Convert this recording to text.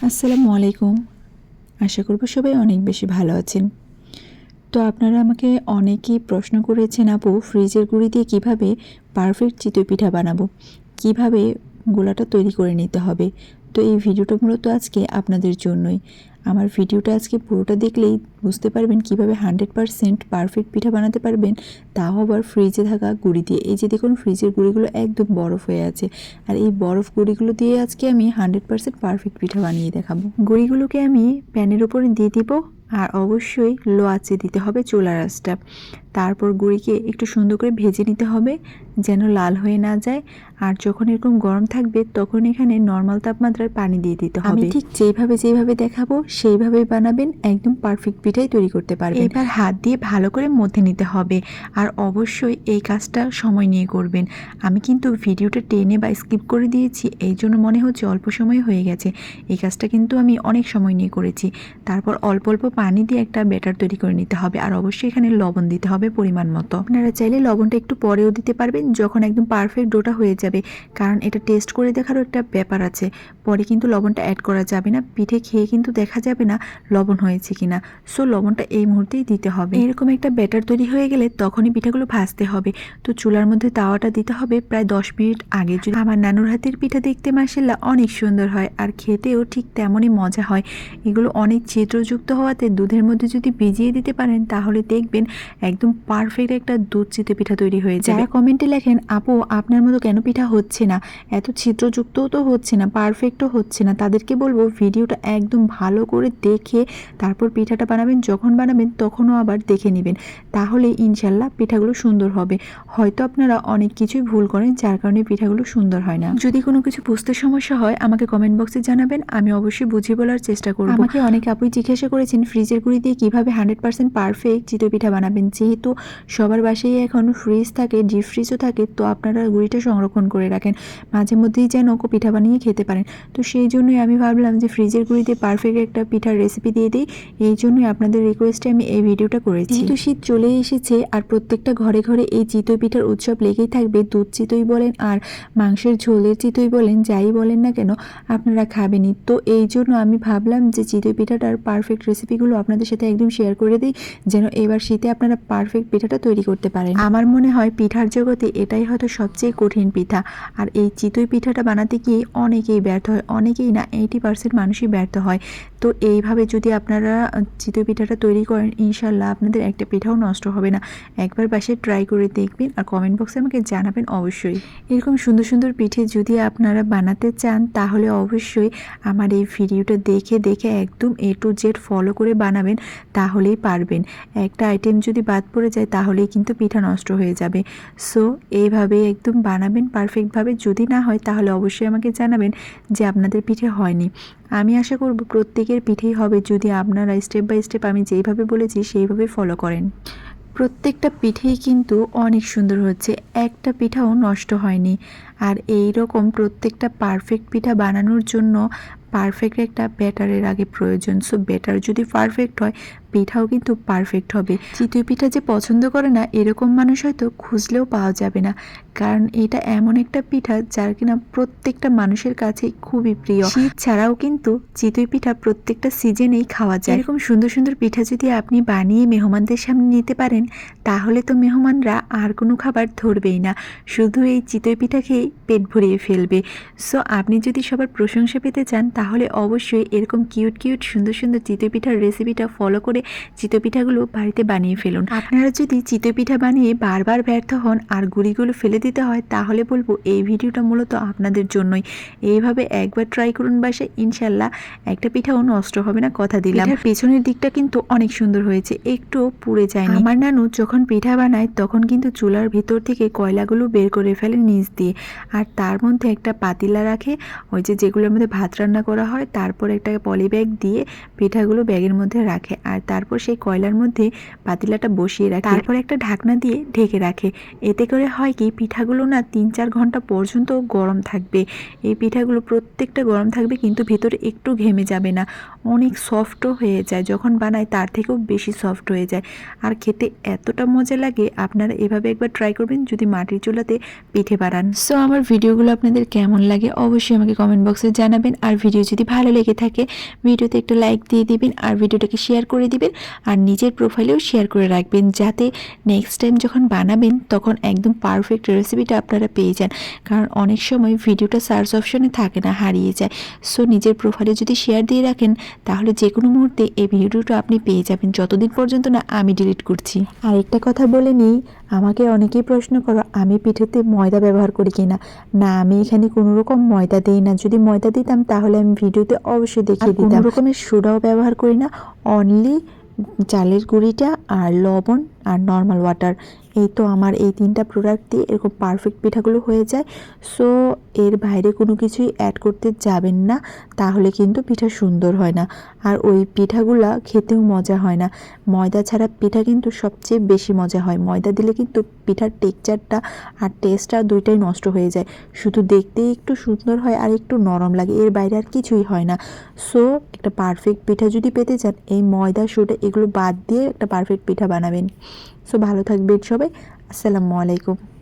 আসসালামু আলাইকুম। আশা করব সবাই অনেক বেশি ভালো আছেন। তো আপনারা আমাকে অনেকেই প্রশ্ন করেছেন, আপু ফ্রিজের গুঁড়ি দিয়ে কিভাবে পারফেক্ট চিতই পিঠা বানাবো, কিভাবে গোলাটা তৈরি করে নিতে হবে। তো এই ভিডিওটা মূলত আজকে আপনাদের জন্যই। আমার ভিডিওটা আজকে পুরোটা দেখলেই বুঝতে পারবেন কিভাবে 100% পারফেক্ট পিঠা বানাতে পারবেন, তাও আবার ফ্রিজে থাকা গুঁড়ি দিয়ে। এই যে দেখুন, ফ্রিজের গুঁড়িগুলো একদম বরফ হয়ে আছে, আর এই বরফ গুঁড়িগুলো দিয়ে আজকে আমি 100% পারফেক্ট পিঠা বানিয়ে দেখাবো। গুঁড়িগুলোকে আমি প্যানের উপরে দিয়ে দিব, আর অবশ্যই লো আঁচে দিতে হবে চুলার আঁচটা। তারপর গুঁড়িকে একটু সুন্দর করে ভেজে নিতে হবে যেন লাল হয়ে না যায়। আর যখন এরকম গরম থাকবে তখন এখানে নর্মাল তাপমাত্রার পানি দিয়ে দিতে হবে। আমি ঠিক যেভাবে দেখাবো সেইভাবেই বানাবেন, একদম পারফেক্ট পিঠাই তৈরি করতে পারবেন। এবার হাত দিয়ে ভালো করে মথে নিতে হবে, আর অবশ্যই এই কাজটা সময় নিয়ে করবেন। আমি কিন্তু ভিডিওটা টেনে বা স্কিপ করে দিয়েছি, এই জন্য মনে হচ্ছে অল্প সময় হয়ে গেছে। এই কাজটা কিন্তু আমি অনেক সময় নিয়ে করেছি। তারপর অল্প অল্প পানি দিয়ে একটা ব্যাটার তৈরি করে নিতে হবে, আর অবশ্যই এখানে লবণ দিতে হবে পরিমাণ মতো। আপনারা চাইলে লবণটা একটু পরেও দিতে পারবেন যখন একদম পারফেক্ট ডোটা হয়ে যাবে, কারণ এটা টেস্ট করে দেখারও একটা ব্যাপার আছে। পরে কিন্তু লবণটা অ্যাড করা যাবে না, পিঠে খেয়ে কিন্তু দেখা যাবে না লবণ হয়েছে কিনা। সো লবণটা এই মুহূর্তেই দিতে হবে। এরকম একটা ব্যাটার তৈরি হয়ে গেলে তখনই পিঠাগুলো ভাজতে হবে। তো চুলার মধ্যে তাওয়াটা দিতে হবে প্রায় 10 মিনিট আগে। যদি আমার নানুর হাতের পিঠা দেখতে মাশাআল্লাহ অনেক সুন্দর হয়, আর খেতেও ঠিক তেমনই মজা হয়। এগুলো অনেক ছিদ্রযুক্ত হওয়াতে দুধের মধ্যে যদি ভিজিয়ে দিতে পারেন তাহলে দেখবেন একদম পারফেক্ট একটা দুধ চিতই পিঠা তৈরি হয়ে যাবে। যারা কমেন্টে লেখেন, আপু আপনার মতো কেন পিঠা হচ্ছে না, এত ছিদ্রযুক্তও তো হচ্ছে না, পারফেক্টও হচ্ছে না, তাদেরকে বলবো ভিডিওটা একদম ভালো করে দেখে তারপর পিঠাটা বানাবেন। যখন বানাবেন তখনও আবার দেখে নেবেন, তাহলে ইনশাল্লাহ পিঠাগুলো সুন্দর হবে। হয়তো আপনারা অনেক কিছুই ভুল করেন যার কারণে পিঠাগুলো সুন্দর হয় না। যদি কোনো কিছু বুঝতে সমস্যা হয় আমাকে কমেন্ট বক্সে জানাবেন, আমি অবশ্যই বুঝিয়ে বলার চেষ্টা করব। আমাকে অনেক আপুই জিজ্ঞাসা করেছেন ফ্রিজের গুঁড়ি দিয়ে কিভাবে 100% পারফেক্ট চিতই পিঠা বানাবেন। যেহেতু সবার বাসায় এখন ফ্রিজ থাকে, ডিপ ফ্রিজও থাকে, তো আপনারা গুঁড়িটা সংরক্ষণ করে রাখেন, মাঝে মধ্যেই যেন পিঠা বানিয়ে খেতে পারেন। তো সেই জন্যই আমি ভাবলাম যে ফ্রিজের গুঁড়ি দিয়ে পারফেক্ট একটা পিঠার রেসিপি দিয়ে দিই। এই জন্যই আপনাদের রিকোয়েস্টে আমি এই ভিডিওটা করেছি। যেহেতু শীত চলে এসেছে আর প্রত্যেকটা ঘরে ঘরে এই চিতই পিঠার উৎসব লেগেই থাকবে। দুধ চিতই বলেন আর মাংসের ঝোলের চিতই বলেন, যাই বলেন না কেন আপনারা খাবেনই। তো এই জন্য আমি ভাবলাম যে চিতই পিঠাটার পারফেক্ট রেসিপিগুলো আপনাদের সাথে একদম শেয়ার করে দিই, যেন এবার শীতে আপনারা পারফেক্ট পিঠাটা তৈরি করতে পারেন। আমার মনে হয় পিঠার জগতে এটাই হয়তো সবচেয়ে কঠিন পিঠা, আর এই চিতই পিঠাটা বানাতে গিয়ে অনেকেই ব্যর্থ হয়, অনেকেই না 80% মানুষই ব্যর্থ হয়। তো এইভাবে যদি আপনারা চিতই পিঠাটা তৈরি করেন ইনশাল্লাহ আপনাদের একটা পিঠাও নষ্ট হবে না। একবার বাসায় ট্রাই করে দেখবেন আর কমেন্ট বক্সে আমাকে জানাবেন অবশ্যই। এরকম সুন্দর সুন্দর পিঠে যদি আপনারা বানাতে চান তাহলে অবশ্যই আমার এই ভিডিওটা দেখে দেখে একদম A to Z ফলো করে বানাবেন, তাহলেই পারবেন। একটা আইটেম যদি বাদ পড়ে যায় তাহলেই কিন্তু পিঠা নষ্ট হয়ে যাবে। সো এইভাবে একদম বানাবেন পারফেক্টভাবে। যদি না হয় তাহলে অবশ্যই আমাকে জানাবেন যে আপনাদের পিঠে হয়নি। আমি আশা করব প্রত্যেকের পিঠেই হবে যদি আপনারা স্টেপ বাই স্টেপ আমি যেইভাবে বলেছি সেইভাবে ফলো করেন। প্রত্যেকটা পিঠেই কিন্তু অনেক সুন্দর হচ্ছে, একটা পিঠাও নষ্ট হয়নি। আর এই রকম প্রত্যেকটা পারফেক্ট পিঠা বানানোর জন্য পারফেক্ট একটা ব্যাটারের আগে প্রয়োজন। সো ব্যাটার যদি পারফেক্ট হয় পিঠাও কিন্তু পারফেক্ট হবে। চিতই পিঠা যে পছন্দ করে না এরকম মানুষ হয়তো খুঁজলেও পাওয়া যাবে না, কারণ এটা এমন একটা পিঠা যার কিনা প্রত্যেকটা মানুষের কাছেই খুবই প্রিয়। শীত ছাড়াও কিন্তু চিতই পিঠা প্রত্যেকটা সিজনেই খাওয়া যায়। এরকম সুন্দর সুন্দর পিঠা যদি আপনি বানিয়ে মেহমানদের সামনে নিতে পারেন তাহলে তো মেহমানরা আর কোনো খাবার ধরবেই না, শুধু এই চিতই পিঠা খেয়েই পেট ভরিয়ে ফেলবে। সো আপনি যদি সবার প্রশংসা পেতে চান তাহলে অবশ্যই এরকম কিউট কিউট সুন্দর সুন্দর চিতই পিঠার রেসিপিটা ফলো করে চিতই পিঠাগুলো বাড়িতে বানিয়ে ফেলুন। আপনারা যদি চিতই পিঠা বানিয়ে বারবার ব্যর্থ হন আর গুঁড়িগুলো ফেলে দিতে হয় তাহলে বলবো এই ভিডিওটা মূলত আপনাদের জন্যই। এইভাবে একবার ট্রাই করুন বাসায়, ইনশাল্লাহ একটা পিঠাও নষ্ট হবে না, কথা দিলাম। পিঠার পেছনের দিকটা কিন্তু অনেক সুন্দর হয়েছে, একটু পুড়ে যায়নি। আমার নানু যখন পিঠা বানায় তখন কিন্তু চুলার ভিতর থেকে কয়লাগুলো বের করে ফেলে নিচ দিয়ে, আর তার মধ্যে একটা পাতিলা রাখে, ওই যেগুলোর মধ্যে ভাত রান্না করা হয়, তারপর একটা পলি ব্যাগ দিয়ে পিঠাগুলো ব্যাগের মধ্যে রাখে, আর তারপর সেই কয়লার মধ্যে পাতিলাটা বসিয়ে রাখে, তারপর একটা ঢাকনা দিয়ে ঢেকে রাখে। এতে করে হয় কি পিঠাগুলো না 3-4 ঘন্টা পর্যন্ত গরম থাকবে। এই পিঠাগুলো প্রত্যেকটা গরম থাকবে, কিন্তু ভেতরে একটু ঘেমে যাবে না, অনেক সফটও হয়ে যায়। যখন বানায় তার থেকেও বেশি সফট হয়ে যায়, আর খেতে এতটা মজা লাগে। আপনারা এভাবে একবার ট্রাই করবেন যদি মাটির চুলাতে পিঠে বানান। সো আমার ভিডিওগুলো আপনাদের কেমন লাগে অবশ্যই আমাকে কমেন্ট বক্সে জানাবেন। আর ভিডিও যদি ভালো লেগে থাকে ভিডিওতে একটা লাইক দিয়ে দিবেন, আর ভিডিওটাকে শেয়ার করে দিবেন, আর নিজের প্রোফাইলেও শেয়ার করে রাখবেন, যাতে নেক্সট টাইম যখন বানাবেন তখন একদম পারফেক্ট রেসিপিটা আপনারা পেয়ে যান। কারণ অনেক সময় ভিডিওটা সার্চ অপশনে থাকে না, হারিয়ে যায়। সো নিজের প্রোফাইলে যদি শেয়ার দিয়ে রাখেন তাহলে যে কোনো মুহূর্তে এই ভিডিওটা আপনি পেয়ে যাবেন, যতদিন পর্যন্ত না আমি ডিলিট করছি। আর একটা কথা বলে নিই, আমাকে অনেকেই প্রশ্ন করো আমি পিঠেতে ময়দা ব্যবহার করি কিনা। না, আমি এখানে কোনো রকম ময়দা দিই না। যদি ময়দা দিতাম তাহলে আমি ভিডিওতে অবশ্যই দেখিয়ে দিতাম। কোনো রকমের সোডাও ব্যবহার করি না, অনলি চালের গুঁড়িটা আর লবণ আর নর্মাল ওয়াটার। এই তো আমার এই 3টা প্রোডাক্ট দিয়ে এরকম পারফেক্ট পিঠাগুলো হয়ে যায়। সো এর বাইরে কোনো কিছুই অ্যাড করতে যাবেন না, তাহলে কিন্তু পিঠা সুন্দর হয় না, আর ওই পিঠাগুলা খেতেও মজা হয় না। ময়দা ছাড়া পিঠা কিন্তু সবচেয়ে বেশি মজা হয়। ময়দা দিলে কিন্তু পিঠার টেক্সচারটা আর টেস্টটা দুইটাই নষ্ট হয়ে যায়। শুধু দেখতেই একটু সুন্দর হয় আর একটু নরম লাগে, এর বাইরে আর কিছুই হয় না। সো একটা পারফেক্ট পিঠা যদি পেতে চান এই ময়দা সোডা এগুলো বাদ দিয়ে একটা পারফেক্ট পিঠা বানাবেন। সো ভালো থাকবেন সবাই। আসসালামু আলাইকুম।